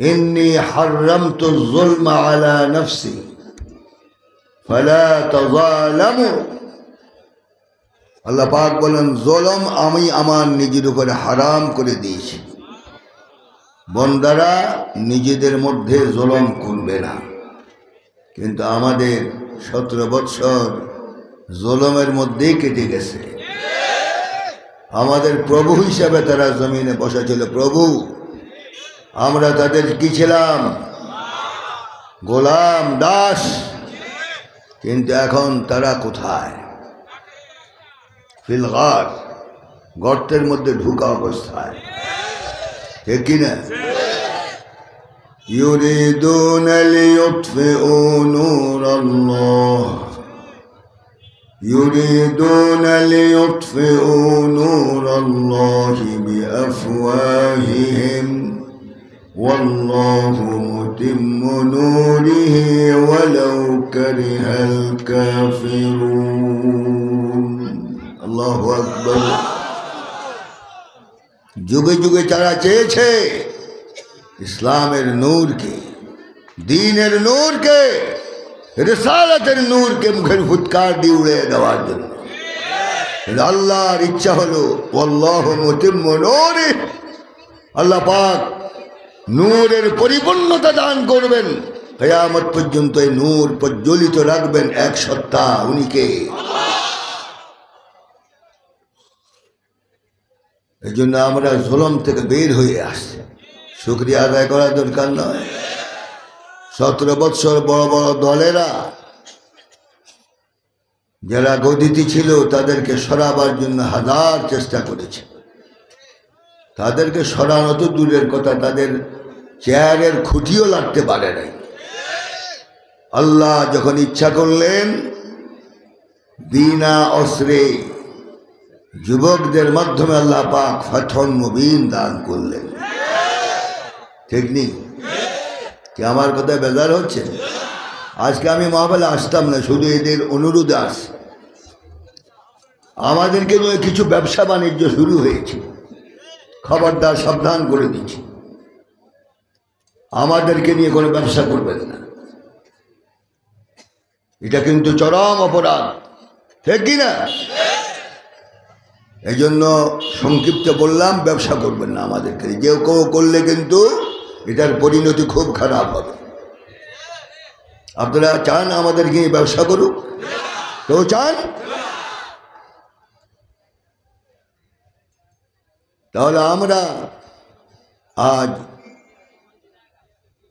ইন্নী হাররামতু যুলমা আলা নফসি ফালা তাযালামু। আল্লাহ পাক বলেন, জুলম আমি আমার নিজের উপরে হারাম করে দিয়েছি, বন্দারা নিজেদের মধ্যে জুলম করবে না। কিন্তু আমাদের 17 বৎসর জুলমের মধ্যেই কেটে গেছে। আমাদের প্রভু হিসাবে তারা জমিনে বসা ছিল, প্রভু। আমরা তাদের কি ছিলাম? গোলাম, দাস। কিন্তু এখন তারা কোথায়? ফিল গার, গর্তের মধ্যে ঢুকা অবস্থায়, ঠিক কিনা? ইউরিদুনা লিইউতফিউ নূরাল্লাহ ইউরিদুনা লিইউতফিউ নূরাল্লাহি বিআফওয়াহিহিম ওয়াল্লাহু মুতিম্মু নূরিহি ওয়ালাউ কারিহাল কাফিরুন। আল্লাহু আকবার। যুগে যুগে তারা চেয়েছে ইসলামের নূরকে, দ্বীনের নূরকে, রিসালাতের নূরকে মুখের ফুৎকার দিয়ে উড়িয়ে দেওয়ার জন্য। আল্লাহর ইচ্ছা হলো ওয়াল্লাহু মুতিম্মু নূরিহি, আল্লাহ পাক নূরের পরিপূর্ণতা দান করবেন, কিয়ামত পর্যন্ত এই নূর প্রজ্বলিত রাখবেন। এক সত্তা, উনি কে? এই জন্য আমরা জুলম থেকে বের হয়ে আসছি। শুকরিয়া আদায় করা দরকার নয়? 17 বৎসর বড় বড় দলেরা যারা গদিতে ছিল তাদেরকে সরাবার জন্য হাজার চেষ্টা করেছে। তাদেরকে সরানো তো দূরের কথা, তাদের চেয়ারের খুঁটিও লাগতে পারে নাই। আল্লাহ যখন ইচ্ছা করলেন, বিনা অস্ত্রে যুবকদের মাধ্যমে আল্লাহ পাক ফাতহুন মুবিন দান করলেন। ঠিক নেই কি? আমার কথায় বেজার হচ্ছে? আজকে আমি মাহফিলে আসতাম না, শুধু এদের অনুরোধে আস। আমাদেরকে নিয়ে কিছু ব্যবসা বাণিজ্য শুরু হয়েছে, খবরদার সাবধান করে দিচ্ছি, আমাদেরকে নিয়ে কোনো ব্যবসা করবেন না। এটা কিন্তু চরম অপরাধ, ঠিক কিনা? এই জন্য সংক্ষিপ্ত বললাম, ব্যবসা করবেন না আমাদেরকে। যে কেউ করলে কিন্তু এটার পরিণতি খুব খারাপ হবে। আপনারা চান আমাদেরকে নিয়ে ব্যবসা করুক? কেউ চান? তাহলে আমরা আজ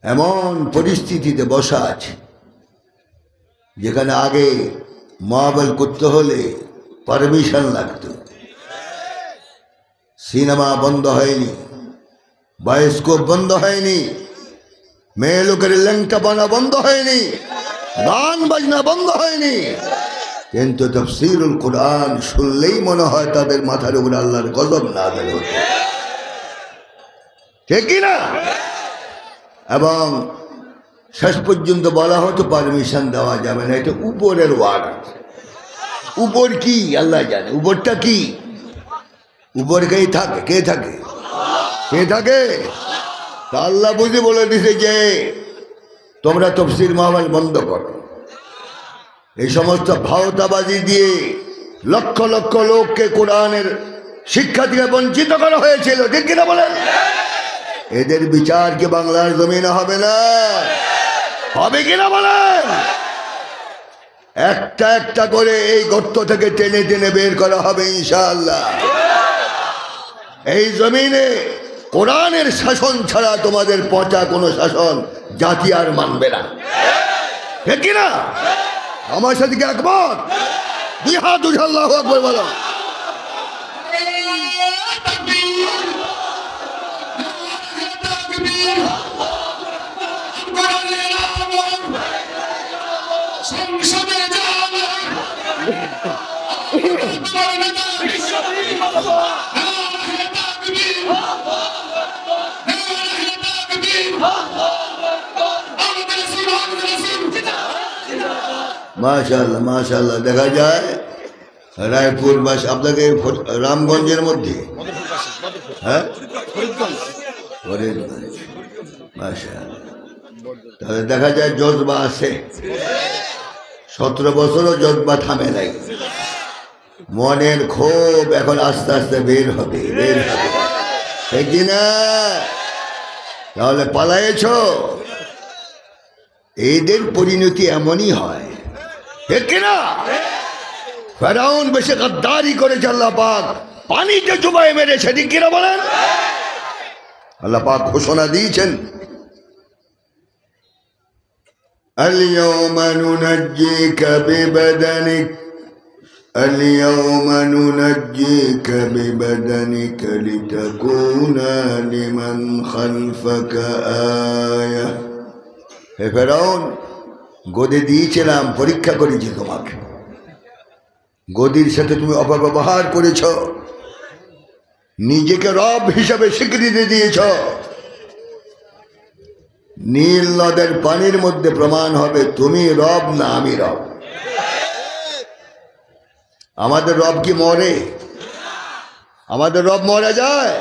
এমন পরিস্থিতিতে বসা আছি যেখানে আগে মাহফিল করতে হলে পারমিশন লাগতো। সিনেমা বন্ধ হয়নি, বায়োস্কোপ বন্ধ হয়নি, মেয়ে লোকের ল্যাংটাপানা বন্ধ হয়নি, গান বাজনা বন্ধ হয়নি। কিন্তু তাফসীরুল কুরআন শুনলেই মনে হয় তাদের মাথার উপরে আল্লাহর গজব নাযিল হচ্ছে, ঠিক কিনা? এবং শেষ পর্যন্ত বলা হতো পারমিশন দেওয়া যাবে না, এটা উপরের ওয়ার্ডার। উপর কি আল্লাহ জানে, উপরটা কি? উপর কে থাকে? কে থাকে? কে থাকে? তা আল্লাহ বুঝে বলে দিছে যে তোমরা তাফসীর মাহফিল বন্ধ করো। এই সমস্ত ভাওতাবাজি দিয়ে লক্ষ লক্ষ লোককে কোরআনের শিক্ষা থেকে বঞ্চিত করা হয়েছিল, ঠিক কিনা বলেন? এদের বিচার কি বাংলার জমিনে হবে না? হবে কিনা বলেন? একটা একটা করে এই গর্ত থেকে টেনে টেনে বের করা হবে ইনশাআল্লাহ। এই জমিনে কোরআনের শাসন ছাড়া তোমাদের পচা কোনো শাসন জাতি আর মানবে না, ঠিক কিনা? আমার সাথে কি একমত? দুই হাত উঠে আল্লাহু আকবার বলো। মাশাআল্লাহ মাশাআল্লাহ। দেখা যায় রায়পুর বাস আপনাকে রামগঞ্জের মধ্যে, হ্যাঁ মাশাআল্লাহ। তাহলে দেখা যায় জজবা আছে, 17 বছরও জজবা থামে নাই। মনের ক্ষোভ এখন আস্তে আস্তে বের হবে, ঠিক কিনা? তাহলে পালায়েছ, এদের পরিণতি এমনই হয়, ঠিক কিনা? ফেরাউন বেশি গাদ্দারি করেছে, আল্লাহ পাক পানিতে চুবাই মেরেছে, ঠিক কিনা বলেন? আল্লাহ পাক ঘোষণা দিয়েছেন, اليوم ننجيك ببدنك اليوم ننجيك ببدنك لتكون لمن خلفك آية। হে ফেরাউন, গদি দিয়েছিলাম, পরীক্ষা করেছি তোমাকে, গদির সাথে তুমি অপব্যবহার করেছ, নিজেকে রব হিসাবে স্বীকৃতি দিয়েছ। নীল নদের পানির মধ্যে প্রমাণ হবে তুমি রব না আমি রব। আমাদের রব কি মরে? আমাদের রব মরে যায়?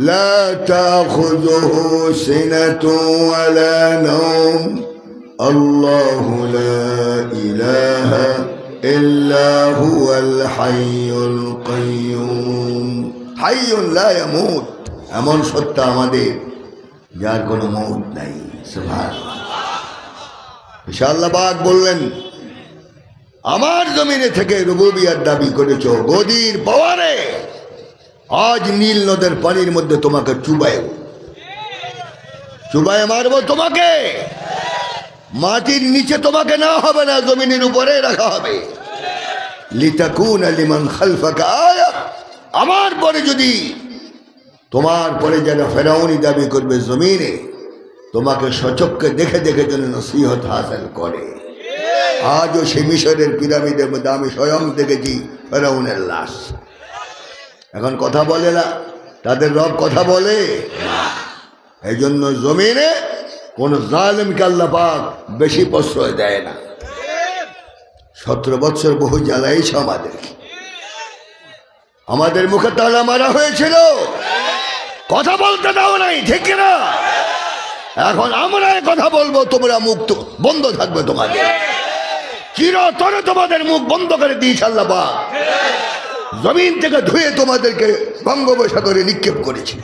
লা তাখুযুহু সিনাতুন ওয়ালা নাওম আল্লাহু লা ইলাহা ইল্লা হুয়াল হাইয়ুল কাইয়্যুম। হাইয়ুন লা ইয়ামুত, এমন সত্তা আমাদের যার কোনো মৌত নাই। সুবহানাল্লাহ। আল্লাহ পাক বললেন, আমার জমিনে থেকে রুবুবিয়ত দাবি করেছ, গদির পাওয়ারে আজ নীল নদের পানির মধ্যে তোমাকে চুবায় মারবো, তোমাকে মাটির নিচে তোমাকে না হবে না, জমিনের উপরে রাখা হবে। লিতাকুনা লিমান খালফাকা আয়া, আমার পরে যদি তোমার পরে যেন ফেরাউনি দাবি করবে জমিনে, তোমাকে সচক্ষে দেখে দেখে যেন নসিহত হাসিল করে। আজও সে মিশরের পিরামিডের মধ্যে আমি স্বয়ং দেখেছি ফেরাউনের লাশ। এখন কথা বলে না, তাদের রব কথা বলে না। এই জন্য জমিনে কোন জালেমকে আল্লাহ পাক বেশি প্রশ্রয় দেয় না। 17 বছর বহু জ্বালাইছ আমাদেরকে, আমাদের মুখে তালা মারা হয়েছিল, কথা বলতে দাও নাই, ঠিক না? এখন আমরা কথা বলবো, তোমরা মুখ তো বন্ধ থাকবে, তোমাদের চিরতরে তোমাদের মুখ বন্ধ করে দিয়েছে আল্লাহ পাক। জমিন থেকে ধুয়ে তোমাদেরকে বঙ্গোপসাগরে নিক্ষেপ করেছে।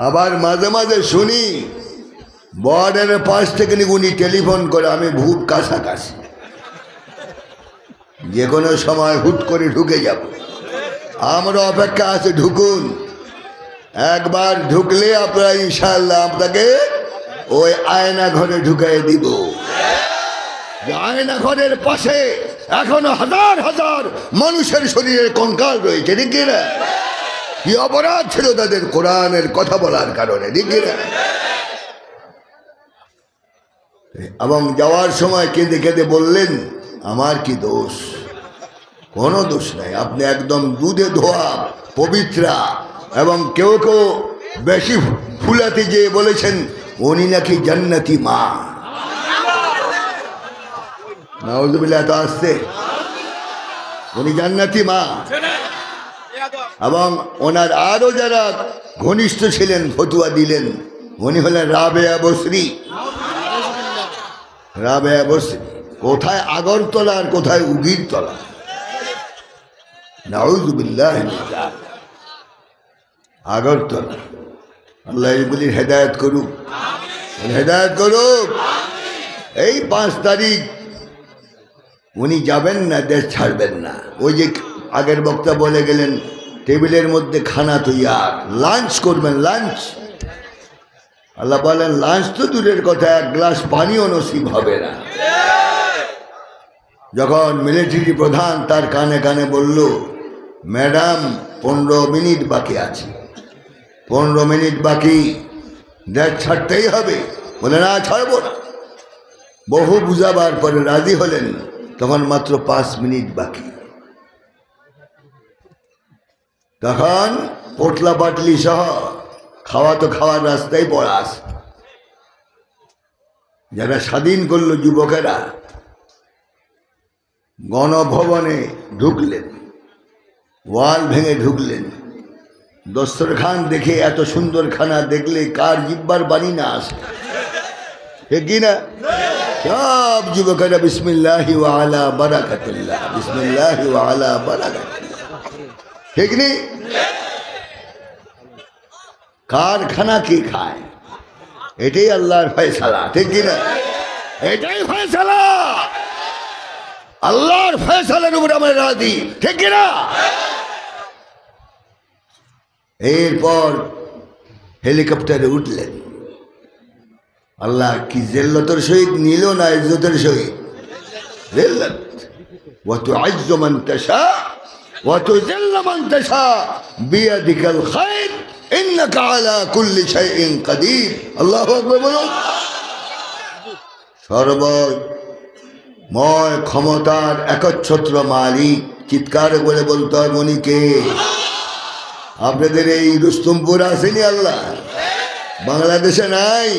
আবার মাঝে মাঝে শুনি বর্ডারের পাশ থেকে উনি টেলিফোন করে, আমি ভূত কাছাকাছি, যে কোনো সময় হুট করে ঢুকে যাব। আমরা অপেক্ষা আছে, ঢুকুন। একবার ঢুকলে আপনারা ইনশাআল্লাহ আপনাকে ওই আয়না ঘরে ঢুকাই দিব। আয়না ঘরের পাশে এখনো হাজার হাজার মানুষের শরীরের কঙ্কাল রয়েছে, ঠিক না? কি অপরাধ ছিল তাদের কোরআনের কথা বলার কারণে, ঠিক না? এবং যাওয়ার সময় কেঁদে কেঁদে বললেন, আমার কি দোষ? কোনো দোষ নাই, আপনি একদম দুধে ধোয়া পবিত্রা। এবং কেউ কেউ বেশি ফুলাতে যেয়ে বলেছেন উনি নাকি জান্নাতি মা। নাউযুবিল্লাহ, তো আসছে উনি জান্নাতি মা। এবং ওনার আরো যারা ঘনিষ্ঠ ছিলেন ফতুয়া দিলেন, উনি হলেন রাবেয়া বসরি। রাবেয়া বসরি কোথায় আগরতলা আর কোথায় উগিরতলা। নাউযুবিল্লাহ, আগরতলা। আল্লাহ এগুলির হেদায়েত করুক, হেদায়েত করুক। এই 5 তারিখ উনি যাবেন না, দেশ ছাড়বেন না। ওই যে আগের বক্তা বলে গেলেন, টেবিলের মধ্যে খানা তৈয়ার, লাঞ্চ করবেন, লাঞ্চ। আল্লাহ বলেন লাঞ্চ তো দূরের কথা, 1 গ্লাস পানিও নসিব হবে না। যখন মিলিটারি প্রধান তার কানে কানে বলল, ম্যাডাম 15 মিনিট বাকি আছে, 15 মিনিট বাকি, দেশ ছাড়তেই হবে। বলে না, ছাড়বো না। বহু বুঝাবার পরে রাজি হলেন, তখন মাত্র 5 মিনিট বাকি। তখন পোটলা পাটলি সহ খাওয়া তো খাওয়ার রাস্তায় পড়াস। যারা স্বাধীন করলো যুবকেরা গণভবনে ঢুকলেন, ওয়াল ভেঙে ঢুকলেন, দস্তরখান দেখে এত সুন্দর খানা দেখলে কার জিব্বার বাণী না আসে, ঠিক কি না? সব যুবকেরা বিসমিল্লাহি ওয়া আলা বারাকাতিল্লাহ, বিসমিল্লাহি ওয়া আলা বারাকাতিল্লাহ, ঠিক নেই? কার খানা কি খায় এটাই আল্লাহর ফয়সালা, ঠিক কি না? এটাই ফয়সালা, আল্লাহর ফয়সালার উপর আমরা রাজি, ঠিক কি না? এরপর হেলিকপ্টারে উঠলেন, আল্লাহ কি জিল্লতের সহিত নিল না ইজ্জতের সহিত? জিল্লত। ওয়া তু'ইজ্জু মান তাশা ওয়া তুযিল্লু মান তাশা বিয়াদিকাল খায়র ইন্নাকা আলা কুল্লি শাইইন কাদির। আল্লাহু আকবার বলুন। সর্বময় ক্ষমতার একচ্ছত্র মালিক, চিৎকার করে বলতে হয় মনিকে। আপনাদের এই রুস্তমপুর আসেনি আল্লাহ, বাংলাদেশে নাই।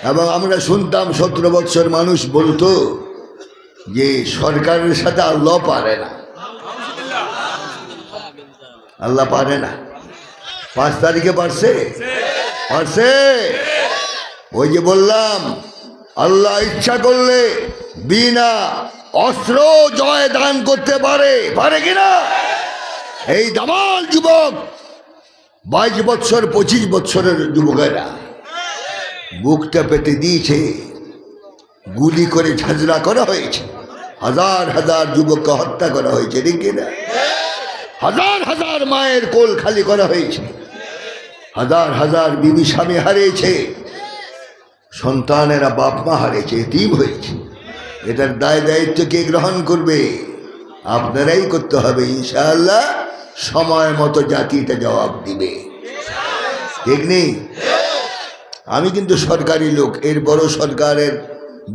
এবং আমরা শুনতাম 17 বৎসর মানুষ বলতো যে সরকারের সাথে আল্লাহ পারে না, আল্লাহ পারে না। 5 তারিখে পারছে, পারছে। ওই যে বললাম আল্লাহ ইচ্ছা করলে বিনা অস্ত্র জয় দান করতে পারে, পারে কিনা? এই দামাল যুবক 22 বৎসর 25 বৎসরের যুবকেরা বুকটা পেতে দিয়েছে, গুলি করে ঝাঁঝরা করা হয়েছে, হাজার হাজার যুবককে হত্যা করা হয়েছে, ঠিক কিনা? হাজার হাজার মায়ের কোল খালি করা হয়েছে, হাজার হাজার বিবি স্বামী হারিয়েছে, সন্তানেরা বাপ মা হারিয়েছে, এতিম হয়েছে। এটার দায় দায়িত্ব কে গ্রহণ করবে? আপনারাই করতে হবে ইনশাআল্লাহ। সময় মতো জাতি এটা জবাব দিবে, ঠিক নেই? আমি কিন্তু সরকারি লোক, এর বড় সরকারের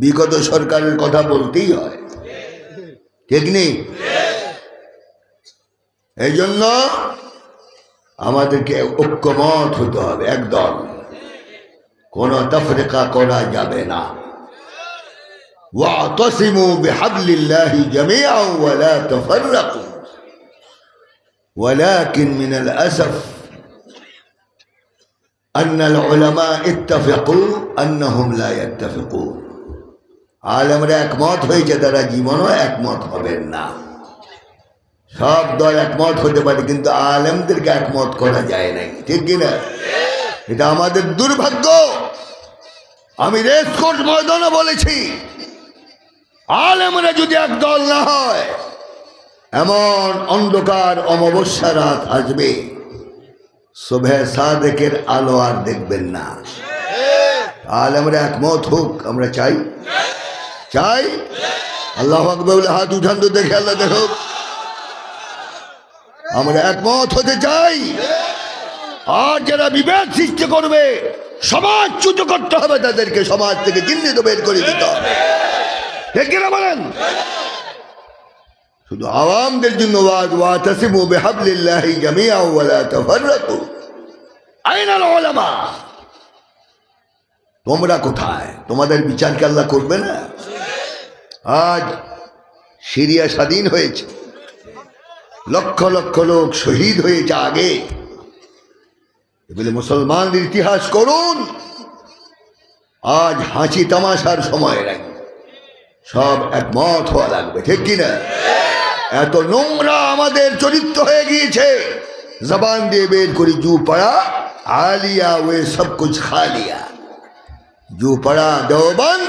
বিগত সরকারের কথা বলতেই হয়, ঠিক নেই? এই জন্য আমাদেরকে ঐক্যমত হতে হবে, একদল, কোন তফরিকা করা যাবে না। ওয়াতাসিমু বিহাবলিল্লাহি জামিআন ওয়া লা তাফাররাকু ওয়ালাকিন মিনাল আসফ আন্নাল উলামা ইত্তাফাকু আন্নাহুম লা ইয়াত্তাফিকুন। আলেমরা একমত হয়েছে, তারা জীবনও একমত হবেন না। সব দল একমত হতে পারে কিন্তু আলেমদেরকে একমত করা যায় নাই, ঠিক কিনা? এটা আমাদের দুর্ভাগ্য। আমি রেসকোর্স ময়দানে বলেছি, আলেমরা যদি এক দল না হয়, এমন অন্ধকার অমাবস্যা রাত আসবে, সুবহে সাদেকের আলো আর দেখবেন না। আলেমরা একমত হোক, আমরা চাই, চাই। আল্লাহু আকবার বলে হাত উঠান তো দেখে, আল্লাহ দেখো। আমরা একমত হতে চাই। আর যারা বিভেদ সৃষ্টি করবে, সমাজচ্যুত করতে হবে তাদেরকে, সমাজ থেকে চিহ্নিত বের করে দিতে হবে, ঠিক কিনা বলেন? শুধু আওয়ামদের জন্য ওয়াতাসিমু বিহাবলিল্লাহি জামিআন ওয়া লা তাফাররাকু। আইনাল উলামা? তোমরা কোথায়? তোমাদের বিচার কি আল্লাহ করবে না? আজ সিরিয়া স্বাধীন হয়েছে, লক্ষ লক্ষ লোক শহীদ হয়েছে আগে, বলে মুসলমানদের ইতিহাস করুন। আজ হাসি তামাশার সময় নাই, সব একমত হওয়া লাগবে, ঠিক কিনা? এত নোংরা আমাদের চরিত্র হয়ে গিয়েছে, জবান দিয়ে বের করি, জু পড়া আলিয়া ওয়ে সব কুছ খা লিয়া, জু পড়া দেওবন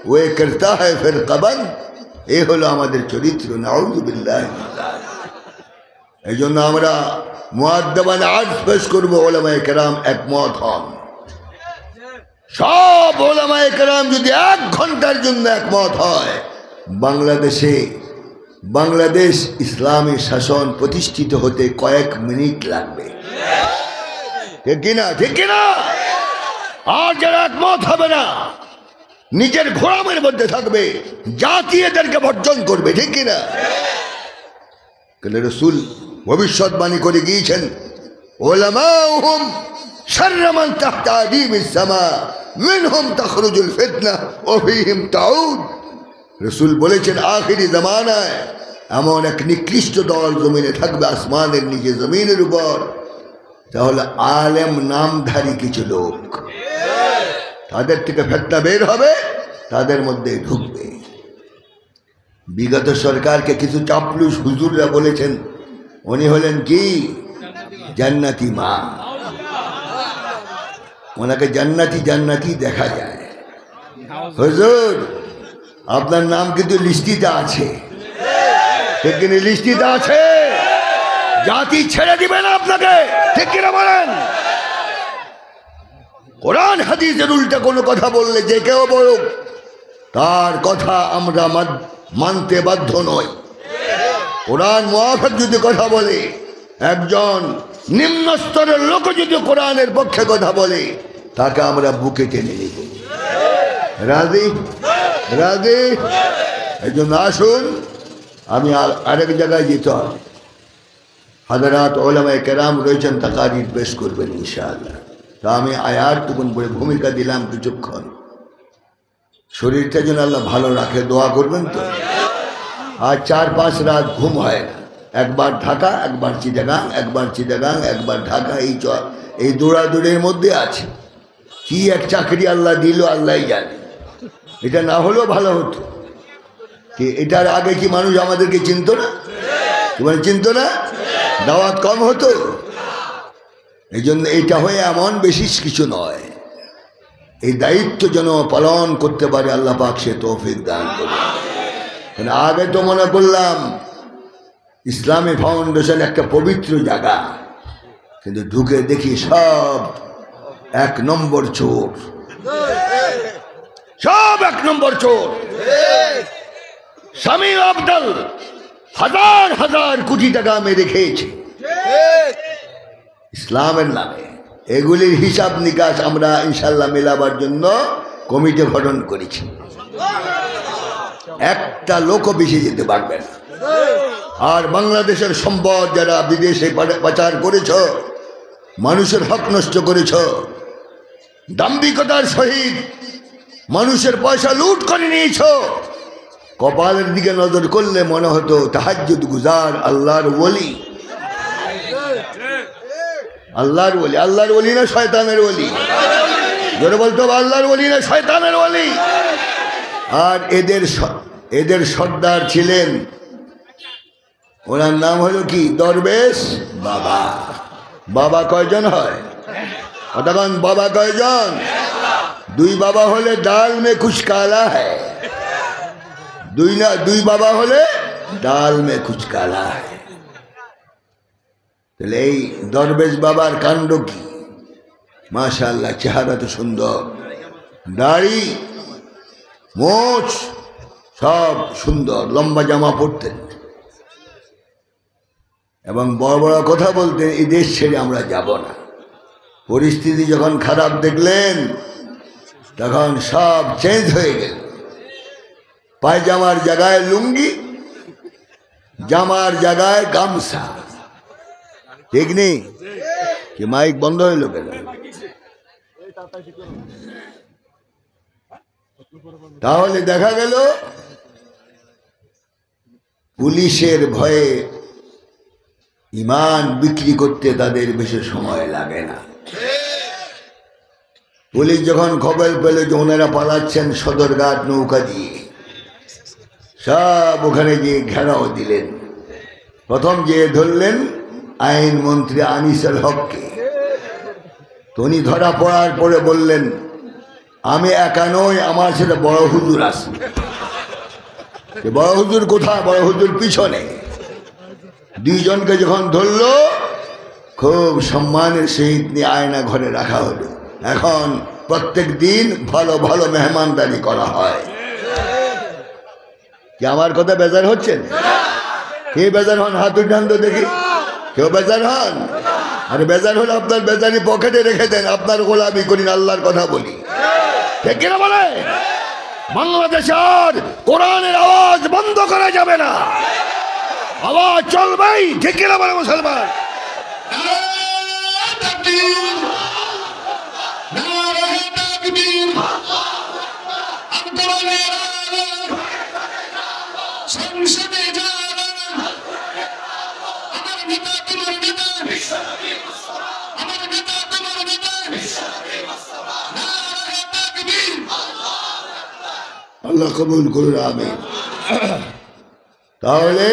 ওয়ে করতা হ্যায় ফির কবন। এ হলো আমাদের চরিত্র, নাউযু বিল্লাহি। এই জন্য আমরা মুআদ্দাবান আজ পেশ করবো, ওলামায়ে কেরাম একমত হন। সব ওলামায়ে কেরাম যদি 1 ঘন্টার জন্য একমত হয়, বাংলাদেশ ইসলামী শাসন প্রতিষ্ঠিত হতে কয়েক মিনিট লাগবে, ঠিক কিনা? ঠিক কিনা? আর যারা একমত হবে না, নিজের ঘোড়ামের মধ্যে থাকবে, জাতি এদেরকে বর্জন করবে, ঠিক কিনা? রাসূল ভবিষ্যৎবাণী করে গিয়েছেন, উলামাউহুম শাররু মান তাহতা আদিবিস সামা মিনহুম তাখরুজুল ফিতনা ওয়া ফীহিম তাউদ। রাসূল বলেছেন, আখিরি জামানায় এমন এক নিকৃষ্ট দল জমিনে থাকবে, আসমানের নিচে জমিনের উপর, তাহলে আলেম নামধারী কিছু লোক, তাদের থেকে ফেতনা বের হবে, তাদের মধ্যে ঢুকবে। বিগত সরকারকে কিছু চাপলুস হুজুররা বলেছেন উনি হলেন কি জান্নাতি মা, ওনাকে জান্নাতি জান্নাতি দেখা যায়। হুজুর আপনার নাম কিন্তু লিস্টিতে আছে, ঠিক কিনা? লিস্টিতে আছে, জাতি ছেড়ে দিবে না আপনাকে, ঠিক কিনা বলেন? কোরআন হাদিসের উল্টা কোনো কথা বললে যে কেউ বলুক, তার কথা আমরা মানতে বাধ্য নই। কোরআন মুআফিক যদি কথা বলে, একজন নিম্ন স্তরের লোক যদি কোরআনের পক্ষে কথা বলে, তাকে আমরা বুকে টেনে নিব। রাজি? রাজি? এই জন্য আসুন, আমি আরেক জায়গায় যেতে হবে। হাজরাত ওলামায়ে কেরাম রয়েছেন, তাকারির পেশ করবেন ইনশাআল্লাহ। তা আমি আয়াতটুকুন বলে ভূমিকা দিলাম কিছুক্ষণ। শরীরটা যেন আল্লাহ ভালো রাখে, দোয়া করবেন তো। আর 4-5 রাত ঘুম হয় না, একবার ঢাকা, একবার চিটাগাং, একবার চিটাগাং, একবার ঢাকা, এই দৌড়াদৌড়ির মধ্যে আছে। কি এক চাকরি আল্লাহ দিল আল্লাহই জানে। এটা না হলেও ভালো হতো। কি এটার আগে কি মানুষ আমাদেরকে চিনত না? কি মানে চিনত না? দাওয়াত কম হতো? এই জন্য এইটা হয়ে এমন বেশি কিছু নয়। এই দায়িত্ব যেন পালন করতে পারে আল্লাহ পাক সে তৌফিক দান করবে। আগে তো মনে করলাম ইসলামী ফাউন্ডেশন একটা পবিত্র জায়গা, কিন্তু ঢুকে দেখি সব 1 নম্বর চোর, সব 1 নম্বর চোর। শামীম আফজল হাজার হাজার কোটি টাকা মেরে খেয়েছে ইসলামের নামে। এগুলির হিসাব নিকাশ আমরা ইনশাল্লাহ মেলাবার জন্য কমিটি গঠন করেছি। একটা লোকও বেশি যেতে পারবে না। আর বাংলাদেশের সম্পদ যারা বিদেশে পাচার করেছ, মানুষের হক নষ্ট করেছ, দাম্ভিকতার সহিত মানুষের পয়সা লুট করে নিয়েছ, কপালের দিকে নজর করলে মনে হতো তাহাজ্জুদ গুজার আল্লাহর ওলি। আল্লাহর ওলি, আল্লাহর ওলি না শয়তানের ওলি? জোরে বলতো, আল্লাহর ওলি না শয়তানের ওলি? আর এদের সর্দার ছিলেন, ওনার নাম হলো কি? দরবেশ বাবা। বাবা কয়জন হয়? অতক্ষণ বাবা কয়জন? 2 বাবা হলে ডাল মে কুছ কালা হ্যায়। 2 বাবা হলে ডাল মে কুছ কালা হ্যায়। তাহলে এই দরবেশ বাবার কাণ্ড কি? মাশাআল্লাহ, চেহারা তো সুন্দর, দাড়ি মোচ সব সুন্দর, লম্বা জামা পরতেন এবং বড় বড় কথা বলতেন, এই দেশ ছেড়ে আমরা যাব না। পরিস্থিতি যখন খারাপ দেখলেন, তখন সব চেঞ্জ হয়ে গেল। পায়জামার জায়গায় লুঙ্গি, জামার জায়গায় গামছা। ঠিক নেই কি? মাইক বন্ধ হইল কেন? তাহলে দেখা গেল পুলিশের ভয়ে ইমান বিক্রি করতে তাদের বেশি সময় লাগে না। পুলিশ যখন খবর পেল যে ওনারা পালাচ্ছেন সদরঘাট নৌকা দিয়ে, সব ওখানে গিয়ে ঘেরাও দিলেন। প্রথম যে ধরলেন আইনমন্ত্রী আনিসুল হককে। উনি ধরা পড়ার পরে বললেন, আমি একা নই, আমার সাথে বড় হুজুর আছে। বড় হুজুর কোথায়? বড় হুজুর পিছনে। 2 জনকে যখন ধরলো, খুব সম্মানের সহিত নিয়ে আয়না ঘরে রাখা হলো। এখন প্রত্যেক দিন ভালো ভালো মেহমানদারি করা হয়। কি আমার কথা বেজার হচ্ছেন? কে বেজার হন? হাত উঠান তো দেখি। কেউ বেজার হন? আর বেজার হলে আপনার বেজারি পকেটে রেখে দেন, আপনার গোলামি করিন, আল্লাহর কথা বলি। ঠিক কিনা বলে? বাংলাদেশের কোরআনের আওয়াজ বন্ধ করা যাবে না, আওয়াজ চলবেই। ঠিক কিনা বলে মুসলমান? আল্লাহ কবুল করুন, আমিন। তাহলে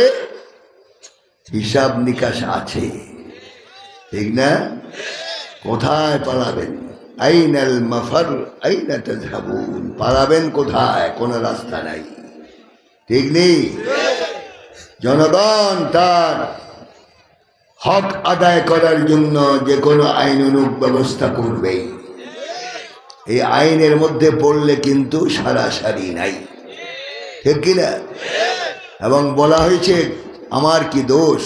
হিসাব নিকাশ আছে, ঠিক না? কোথায় পালাবেন? আইনাল মাফার আইনা তাযহাবুন, পালাবেন কোথায়? কোনো রাস্তা নাই, ঠিক নেই। জনগণ তার হক আদায় করার জন্য যে কোনো আইনানুগ ব্যবস্থা করবে। এই আইনের মধ্যে পড়লে কিন্তু সারাসারি নাই, ঠিক কিনা? এবং বলা হয়েছে আমার কি দোষ,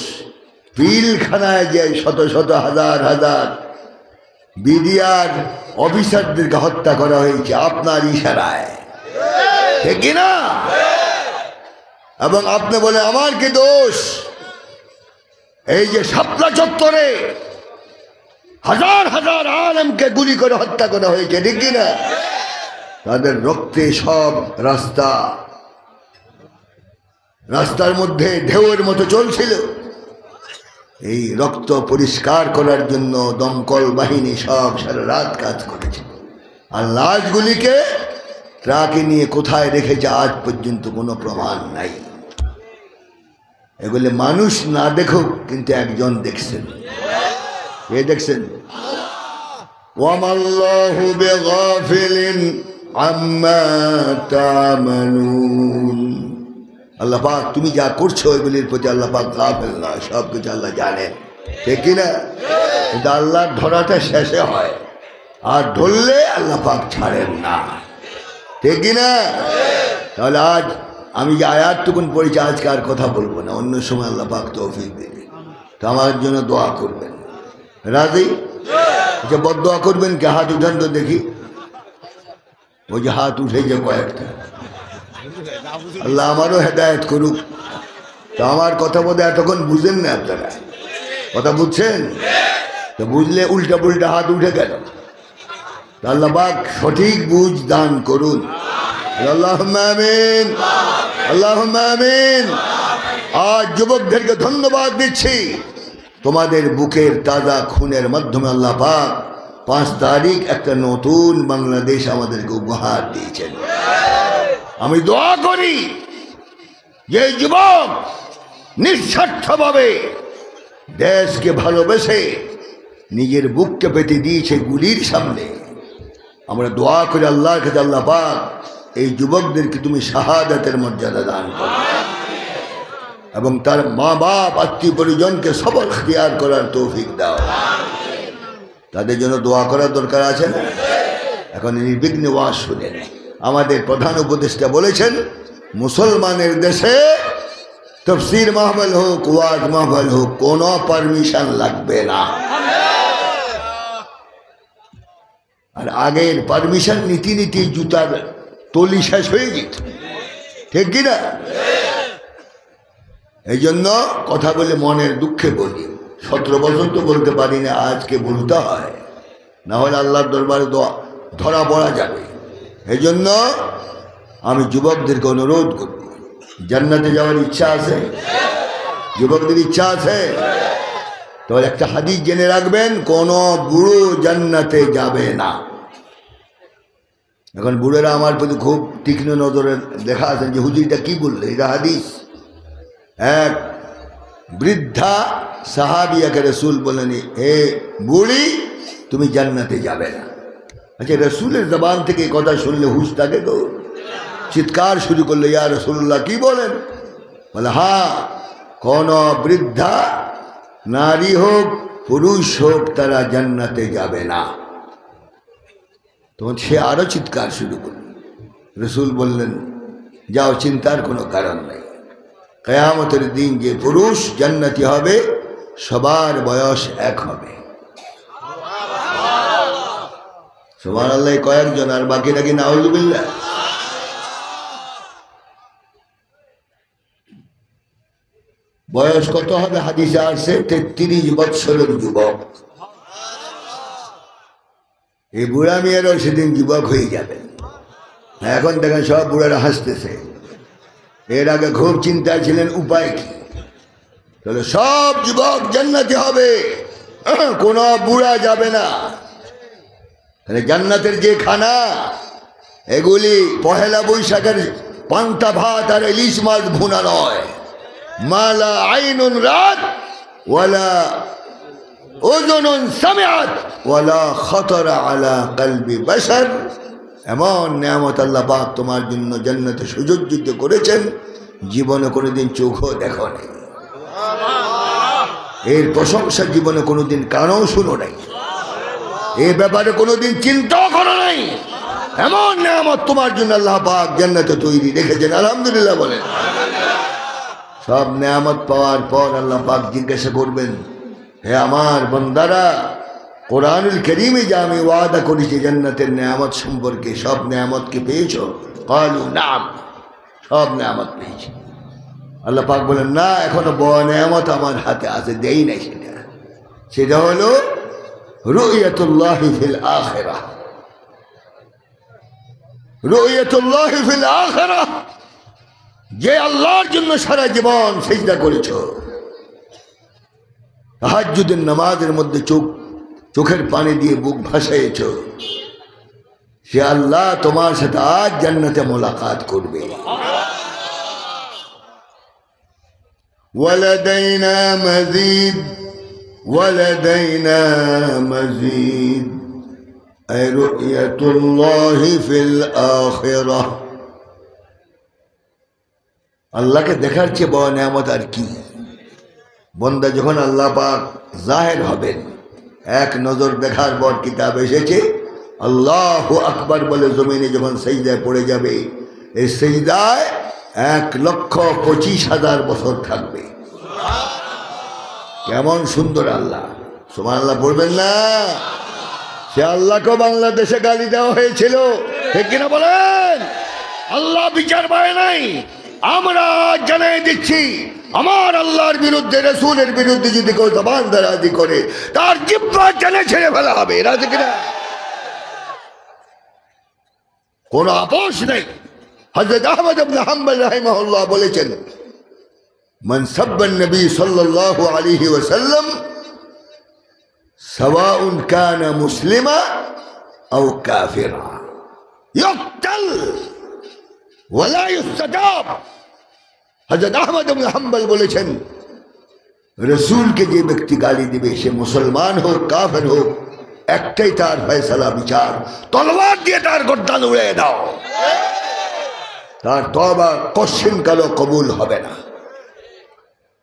পিলখানায় যে শত শত হাজার হাজার বিডিআর অফিসারদেরকে হত্যা করা হয়েছে আপনার ইশারায়, ঠিক কিনা? এবং আপনি বলে আমার কি দোষ, এই যে শাপলা চত্বরে হাজার হাজার আলেমকে গুলি করে হত্যা করা হয়েছে, ঠিক কিনা? তাদের রক্তে সব রাস্তার মধ্যে ঢেউয়ের মতো চলছিল। এই রক্ত পরিষ্কার করার জন্য দমকল বাহিনী সব সারা রাত কাজ করেছে। আর লাশগুলিকে ট্রাকে নিয়ে কোথায় রেখেছে আজ পর্যন্ত কোনো প্রমাণ নাই। এগুলি মানুষ না দেখুক, কিন্তু একজন দেখছেন। কে দেখছেন? ওয়ামাল্লাহু বিগাফিলিন আম্মা তা'মালুন। আল্লাহ পাক তুমি যা করছো এগুলির প্রতি আল্লাহ পাক গাফিল নয়, সব কিছু আল্লাহ জানেন, ঠিক কিনা? কিন্তু আল্লাহর ধরাটা শেষে হয়, আর ধরলে আল্লাহ পাক ছাড়েন না, ঠিক কিনা? তাহলে আজ আমি যে আয়াতটুকুন পড়েছি, আজকে আর কথা বলবো না, অন্য সময় আল্লাহ পাক তৌফিক দেবে। তো আমার জন্য দোয়া করবেন, রাজি? আচ্ছা, বদদোয়া করবেন কে? হাত উঠান তো দেখি। ওই যে হাত উঠে যে কয়েকটা, আল্লাহ আমারও হেদায়েত করুক। তো আমার কথা বোধ এতক্ষণ বুঝেন না আপনারা, কথা বুঝছেন? তো বুঝলে উল্টা পুল্টা হাত উঠে গেল। আল্লাহ পাক সঠিক বুঝ দান করুন, আল্লাহুম্মা আমিন, আল্লাহুম্মা আমিন। আজ যুবকদেরকে ধন্যবাদ দিচ্ছি, তোমাদের বুকের তাজা খুনের মাধ্যমে আল্লাহ পাক 5 তারিখ একটা নতুন বাংলাদেশ আমাদেরকে উপহার দিয়েছেন। আমি দোয়া করি যে যুবক নিঃস্বার্থভাবে দেশকে ভালোবেসে নিজের বুককে পেতে দিয়েছে গুলির সামনে, আমরা দোয়া করি আল্লাহর কাছে, আল্লাহ পাক এই যুবকদেরকে তুমি শাহাদাতের মর্যাদা দান করো এবং তার মা বাপ আত্মীয় পরিজনকে সবর ইখতিয়ার করার তৌফিক দাও। তাদের জন্য দোয়া করার দরকার আছে না? এখন নির্বিঘ্নে ওয়াজ শুনেন। আমাদের প্রধান উপদেষ্টা বলেছেন, মুসলমানের দেশে তাফসীর মাহফিল হোক, ওয়াজ মাহফিল হোক, কোনো পারমিশন লাগবে না। আর আগের পারমিশন নীতি নীতি জুতার তলি শেষ হয়ে যেত, ঠিক কিনা? এই জন্য কথা বলে মনের দুঃখে বলি, 17 বছর তো বলতে পারি না, আজকে বলতে হয়, না হলে আল্লাহর দরবারে ধরা পড়া যাবে। এই জন্য আমি যুবকদেরকে অনুরোধ করব, জান্নাতে যাওয়ার ইচ্ছা আছে? যুবকদের ইচ্ছা আছে? তাহলে একটা হাদিস জেনে রাখবেন, কোনো বুড়ো জান্নাতে যাবে না। এখন বুড়োরা আমার প্রতি খুব তীক্ষ্ণ নজরে দেখা আছেন যে হুজুরটা কি বললে, এটা হাদিস। এক বৃদ্ধা সাহাবিয়াকে রসুল বলেন, হে বুড়ি তুমি জান্নাতে যাবে না। আচ্ছা, রসুলের জবান থেকে কথা শুনলে হুশ থাকে তো? চিৎকার শুরু করলো, ইয়া রসুল্লাহ কি বলেন? বলে হ্যাঁ, কোন বৃদ্ধা নারী হোক পুরুষ হোক তারা জান্নাতে যাবে না। তখন সে আরো চিৎকার শুরু করল। রসুল বললেন, যাও, চিন্তার কোনো কারণ নেই, কিয়ামতের দিন যে পুরুষ জান্নাতি হবে সবার বয়স এক হবে। সুবহানাল্লাহ। কয়েকজন, আর বাকি নাকি নাউযুবিল্লাহ। বয়স কত হবে? হাদিসে আসছে 33 বৎসরের যুবক। এই বুড়া মেয়েরও সেদিন যুবক হয়ে যাবে। এখন দেখেন সব বুড়ারা হাসতেছে। এর আগে খুব চিন্তায় ছিলেন উপায় কি। তাহলে সব যুবক জান্নাতি হবে, কোনো বুড়া যাবে না। তাহলে জান্নাতের যে খানা, এগুলি পহেলা বৈশাখের পান্তা ভাত আর ইলিশ মাছ ভুনা নয়। মালা আইনুন রাত ওয়ালা উযুনুন সামিআত ওয়ালা খাতারা আলা কলবি বাশার। এমন নিয়ামত আল্লাহ পাক তোমার জন্য জান্নাতে সুযোজিত করেছেন, জীবনে কোনোদিন চোখও দেখো নাই, এর প্রশংসা জীবনে কোনোদিন কানও শুনো নাই, এই ব্যাপারে কোনোদিন চিন্তাও করো নাই। এমন নিয়ামত তোমার জন্য আল্লাহ পাক জান্নাতে তৈরি রেখেছেন। আলহামদুলিল্লাহ বলেন। সব নিয়ামত পাওয়ার পর আল্লাহ পাক জিজ্ঞাসা করবেন, হে আমার বান্দারা, কোরআনুল কারীমে যা আমি ওয়াদা করেছি জান্নাতের নিয়ামত সম্পর্কে, সব নিয়ামত কি পেয়েছো? ক্বালু নাম, সব নিয়ামত পেয়েছি। আল্লাহ পাক বলেন, না, এখনো বড় নিয়ামত আমার হাতে আছে, দেই নাই। সেটা হলো রুইয়াতুল্লাহি ফিল আখিরাহ। রুইয়াতুল্লাহি ফিল আখিরাহ, যে আল্লাহর জন্য সারা জীবন সিজদা করেছো, তাহাজ্জুদের নামাজের মধ্যে চোখের পানি দিয়ে বুক ভাসাইছ, সে আল্লাহ তোমার সাথে আজ জান্নাতে মোলাকাত করবে। ওয়ালাদাইনা মাজিদ ওয়ালাদাইনা মাজিদ আই রুইয়াতুল্লাহি ফিল আখিরাহ। আল্লাহকে দেখার চেয়ে বড় নিয়ামত আর কি? বন্দা যখন আল্লাহ পাক জাহের হবেন, এক নজর দেখার পর কিতাব এসেছে আল্লাহু আকবার বলে জমিনে যখন সেজদায় পড়ে যাবে, এই সেজদায় 1,25,000 বছর থাকবে। কেমন সুন্দর আল্লাহ! সুবহানাল্লাহ পড়বেন না? সে আল্লাহকেও বাংলাদেশে গালি দেওয়া হয়েছিল, ঠিক কিনা বলেন? আল্লাহ বিচার পায় নাই। আমরা জানাই দিচ্ছি, আমার আল্লাহর বিরুদ্ধে, রাসূলের বিরুদ্ধে যদি কেউ জবান দারাজি করে, তার জিহ্বা জানে ছেড়ে ফেলা হবে। রাজি কিনা? কোনো আপোষ নেই। হযরত আহমদ ইবনে হাম্বল রাহিমাহুল্লাহ বলেছেন, মান সাব্বান নবী সাল্লাল্লাহু আলাইহি ওয়াসাল্লাম সাওয়াউন কানা মুসলিমা আও কাফিরা ইউকতাল ওয়ালা ইউস্তাজাব। হযরত আহমদ ইবনে হাম্বল বলেছেন, রাসূলকে যে ব্যক্তি গালি দিবে, সে মুসলমান হোক কাফের হোক, একটাই তার ফয়সালা, বিচার, তলোয়ার দিয়ে তার গর্দান উড়িয়ে দাও। তার তওবা কোশ্চিন কালো কবুল হবে না।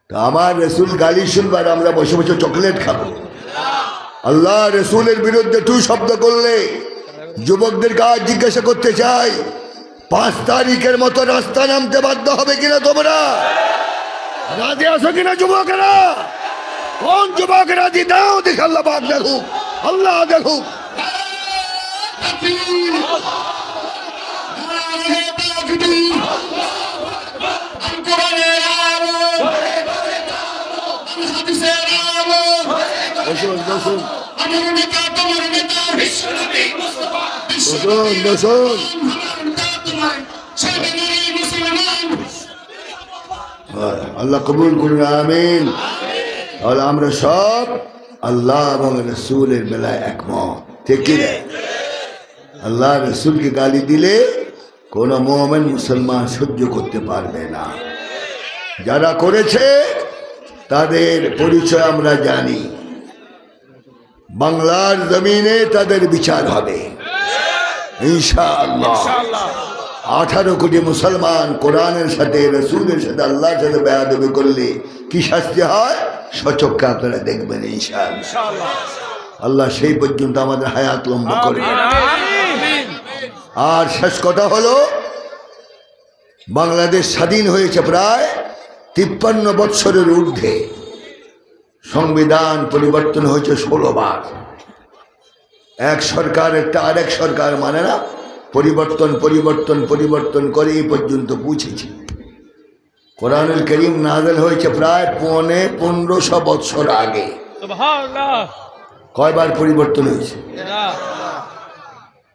তা আমার রাসূল গালি শুনবার আমরা বসে বসে চকলেট খাবো? আল্লাহ রাসূলের বিরুদ্ধে টু শব্দ করলে যুবকদের কাজ জিজ্ঞাসা করতে চাই, 5 তারিখের মতো রাস্তা নামতে বাধ্য হবে কিনা? তোমরা রাজি আছো কিনা যুবকেরা? কোন যুবক রাজি? দাও দেখে আল্লাহ পাক দেখুক, আল্লাহ দেখুক। আল্লাহ কবুল করুন, আমিন। তাহলে আমরা সব আল্লাহ এবং রসুলের বেলায় একমত, ঠিক কি? আল্লাহ রসুলকে গালি দিলে কোনো মুমিন মুসলমান সহ্য করতে পারবে না। যারা করেছে তাদের পরিচয় আমরা জানি, বাংলার জমিনে তাদের বিচার হবে ইনশাআল্লাহ। 18 কোটি মুসলমান কোরআনের সাথে, রসুলের সাথে, আল্লাহর সাথে বেয়াদবি করলে কি শাস্তি হয় সচক্ষে আপনারা দেখবেন ইনশাআল্লাহ। আল্লাহ সেই পর্যন্ত আমাদের হায়াত লম্বা করবেন। আর শেষ কথা হলো, বাংলাদেশ স্বাধীন হয়েছে প্রায় 53 বৎসরের ঊর্ধ্বে। সংবিধান পরিবর্তন হয়েছে 16 বার। এক সরকার একটা আরেক সরকার মানে না, পরিবর্তন পরিবর্তন পরিবর্তন করে এই পর্যন্ত পৌঁছেছে। কোরআনুল কারীম নাযিল হয়েছে প্রায় 1500 বৎসর আগে। সুবহানাল্লাহ। কয়বার পরিবর্তন হয়েছে?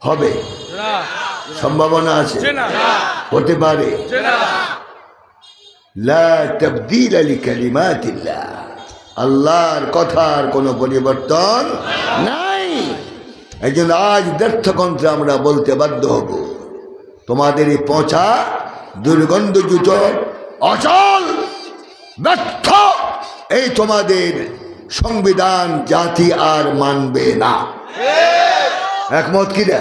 হবে, সম্ভাবনা আছে, হতে পারে। লা তাবদীলা লিকালিমাতিল্লাহ, আল্লাহর কথার কোনো পরিবর্তন নাই। এই জন্য আজ ব্যর্থকণ্ঠে আমরা বলতে বাধ্য হব, তোমাদের এই পচা দুর্গন্ধযুত, অচল, ব্যর্থ এই তোমাদের সংবিধান জাতি আর মানবে না। একমত কিনা?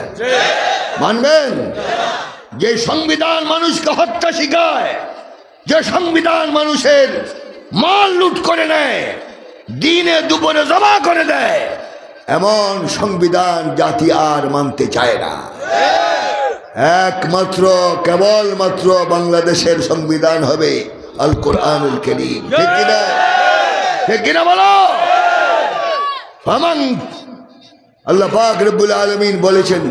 মানবেন? যে সংবিধান মানুষকে হত্যা শিখায়, যে সংবিধান মানুষের মাল লুট করে নেয়, দিনে দুপুরে জমা করে দেয়, এমন সংবিধান জাতি আর মানতে চায় না। একমাত্র কেবলমাত্র বাংলাদেশের সংবিধান হবে আল কোরআনুল কারীম। ঠিক কিনা? ঠিক কিনা বলো? ফামান, আল্লাহ পাক রব্বুল আলামিন বলেছেন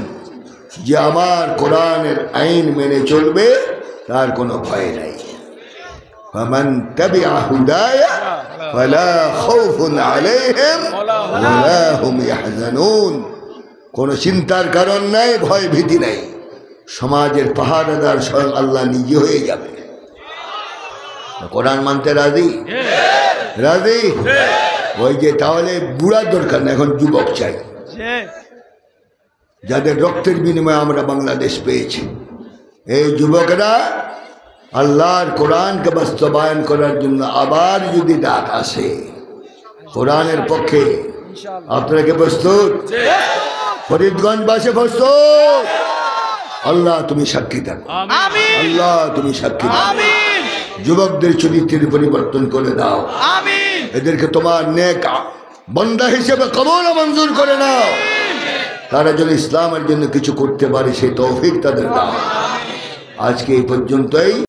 যে আমার কোরআনের আইন মেনে চলবে তার কোনো ভয় নাই। ফামান তাবিআ হুদায়া ফালা খাউফুন আলাইহিম ওয়ালা হুম ইয়াহজানুন। কোনো চিন্তার কারণ নাই, ভয় ভীতি নাই। সমাজের পাহারাদার স্বয়ং আল্লাহ নিজে হয়ে যাবে। কোরআন মানতে রাজি? রাজি? ওই যে তাহলে বুড়ার দরকার না, এখন যুবক চাই, যাদের রক্তের বিনিময়ে আমরা বাংলাদেশ পেয়েছি। এই যুবকরা আল্লাহর কোরআনকে বাস্তবায়ন করার জন্য আবার যদি ডাক আসে কোরআনের পক্ষে, আপনারা কি প্রস্তুত? ফরিদগঞ্জবাসী প্রস্তুত? আল্লাহ তুমি সাক্ষী থাকো, আল্লাহ তুমি সাক্ষী থাকো। যুবকদের চরিত্রের পরিবর্তন করে দাও, এদেরকে তোমার নেক বান্দা হিসেবে কবুল মঞ্জুর করে নাও। তারা যেন ইসলামের জন্য কিছু করতে পারে সেই তৌফিক তাদের দাও। আজকে এই পর্যন্তই।